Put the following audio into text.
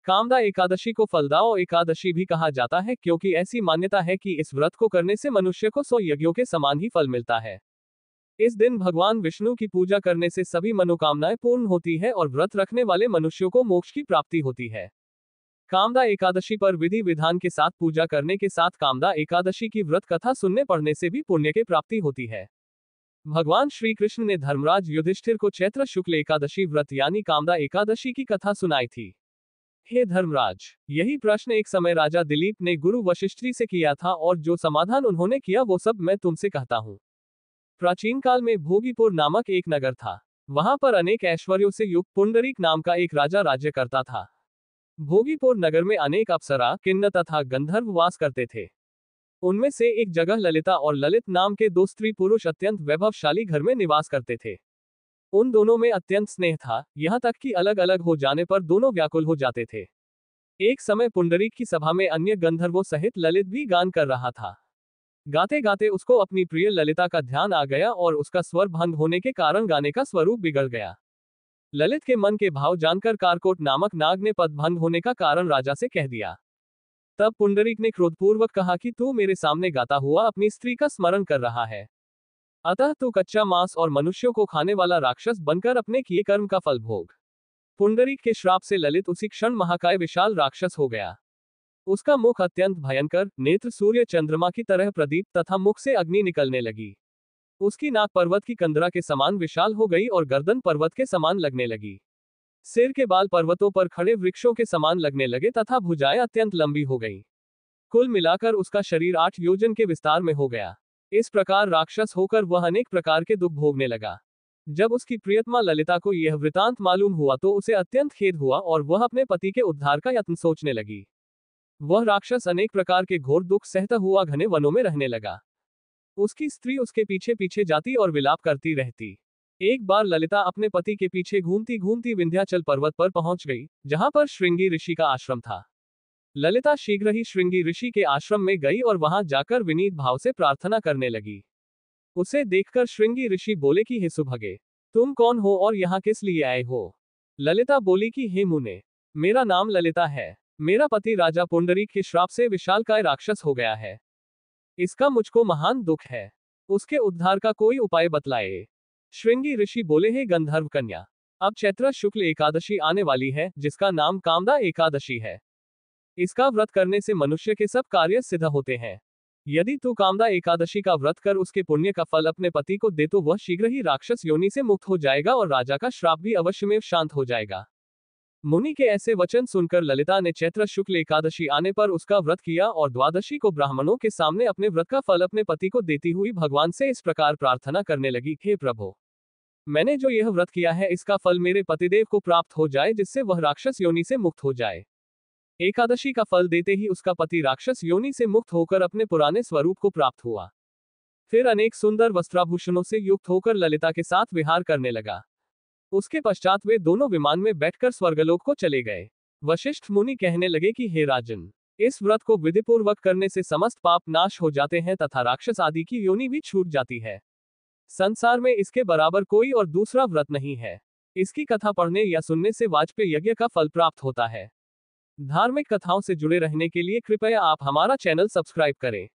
कामदा एकादशी को फलदाओ एकादशी भी कहा जाता है क्योंकि ऐसी मान्यता है कि इस व्रत को करने से मनुष्य को 100 यज्ञों के समान ही फल मिलता है। इस दिन भगवान विष्णु की पूजा करने से सभी मनोकामनाएं पूर्ण होती है और व्रत रखने वाले मनुष्यों को मोक्ष की प्राप्ति होती है। कामदा एकादशी पर विधि विधान के साथ पूजा करने के साथ कामदा एकादशी की व्रत कथा सुनने पढ़ने से भी पुण्य की प्राप्ति होती है। भगवान श्री कृष्ण ने धर्मराज युधिष्ठिर को चैत्र शुक्ल एकादशी व्रत यानी कामदा एकादशी की कथा सुनाई थी। हे धर्मराज, यही प्रश्न एक समय राजा दिलीप ने गुरु वशिष्ठी से किया था और जो समाधान उन्होंने किया वो सब मैं तुमसे कहता हूँ। प्राचीन काल में भोगीपुर नामक एक नगर था। वहां पर अनेक ऐश्वर्यों से युक्त पुंडरीक नाम का एक राजा राज्य करता था। भोगीपुर नगर में अनेक अप्सरा, किन्नर तथा गंधर्व वास करते थे। उनमें से एक जगह ललिता और ललित नाम के दो स्त्री पुरुष अत्यंत वैभवशाली घर में निवास करते थे। उन दोनों में अत्यंत स्नेह था, यहाँ तक कि अलग अलग हो जाने पर दोनों व्याकुल हो जाते थे। एक समय पुंडरीक की सभा में अन्य गंधर्वों सहित ललित भी गान कर रहा था। गाते गाते उसको अपनी प्रिय ललिता का ध्यान आ गया और उसका स्वर भंग होने के कारण गाने का स्वरूप बिगड़ गया। ललित के मन के भाव जानकर कारकोट नामक नाग ने पद भंग होने का कारण राजा से कह दिया। तब पुंडरीक ने क्रोधपूर्वक कहा कि तू मेरे सामने गाता हुआ अपनी स्त्री का स्मरण कर रहा है, अतः तू कच्चा मांस और मनुष्यों को खाने वाला राक्षस बनकर अपने किए कर्म का फल भोग। पुंडरीक के श्राप से ललित उसी क्षण महाकाय विशाल राक्षस हो गया। उसका मुख अत्यंत भयंकर, नेत्र सूर्य चंद्रमा की तरह प्रदीप तथा मुख से अग्नि निकलने लगी। उसकी नाक पर्वत की कंदरा के समान विशाल हो गई और गर्दन पर्वत के समान लगने लगी। सिर के बाल पर्वतों पर खड़े वृक्षों के समान लगने लगे तथा भुजाएं अत्यंत लंबी हो गईं। कुल मिलाकर उसका शरीर 8 योजन के विस्तार में हो गया। इस प्रकार राक्षस होकर वह अनेक प्रकार के दुख भोगने लगा। जब उसकी प्रियतमा ललिता को यह वृतांत मालूम हुआ तो उसे अत्यंत खेद हुआ और वह अपने पति के उद्धार का यत्न सोचने लगी। वह राक्षस अनेक प्रकार के घोर दुख सहता हुआ घने वनों में रहने लगा। उसकी स्त्री उसके पीछे पीछे जाती और विलाप करती रहती। एक बार ललिता अपने पति के पीछे घूमती घूमती विंध्याचल पर्वत पर पहुंच गई, जहां पर श्रृंगी ऋषि का आश्रम था। ललिता शीघ्र ही श्रृंगी ऋषि के आश्रम में गई और वहां जाकर विनीत भाव से प्रार्थना करने लगी। उसे देखकर श्रृंगी ऋषि बोले कि हे सुभगे, तुम कौन हो और यहाँ किस लिए आए हो? ललिता बोली कि हे मुने, मेरा नाम ललिता है। मेरा पति राजा पुंडरीक के श्राप से विशालकाय राक्षस हो गया है। इसका मुझको महान दुख है। उसके उद्धार का कोई उपाय बतलाए। श्रृंगी ऋषि बोले, हे गंधर्व कन्या, अब चैत्र शुक्ल एकादशी आने वाली है, जिसका नाम कामदा एकादशी है। इसका व्रत करने से मनुष्य के सब कार्य सिद्ध होते हैं। यदि तू कामदा एकादशी का व्रत कर उसके पुण्य का फल अपने पति को दे तो वह शीघ्र ही राक्षस योनि से मुक्त हो जाएगा और राजा का श्राप भी अवश्यमेव शांत हो जाएगा। मुनि के ऐसे वचन सुनकर ललिता ने चैत्र शुक्ल एकादशी आने पर उसका व्रत किया और द्वादशी को ब्राह्मणों के सामने अपने व्रत का फल अपने पति को देती हुई भगवान से इस प्रकार प्रार्थना करने लगी, हे प्रभु, मैंने जो यह व्रत किया है इसका फल मेरे पतिदेव को प्राप्त हो जाए, जिससे वह राक्षस योनि से मुक्त हो जाए। एकादशी का फल देते ही उसका पति राक्षस योनि से मुक्त होकर अपने पुराने स्वरूप को प्राप्त हुआ। फिर अनेक सुंदर वस्त्राभूषणों से युक्त होकर ललिता के साथ विहार करने लगा। उसके पश्चात वे दोनों विमान में बैठकर स्वर्गलोक को चले गए। वशिष्ठ मुनि कहने लगे कि हे राजन, इस व्रत को विधिपूर्वक करने से समस्त पाप नाश हो जाते हैं तथा राक्षस आदि की योनि भी छूट जाती है। संसार में इसके बराबर कोई और दूसरा व्रत नहीं है। इसकी कथा पढ़ने या सुनने से वाजपेय यज्ञ का फल प्राप्त होता है। धार्मिक कथाओं से जुड़े रहने के लिए कृपया आप हमारा चैनल सब्सक्राइब करें।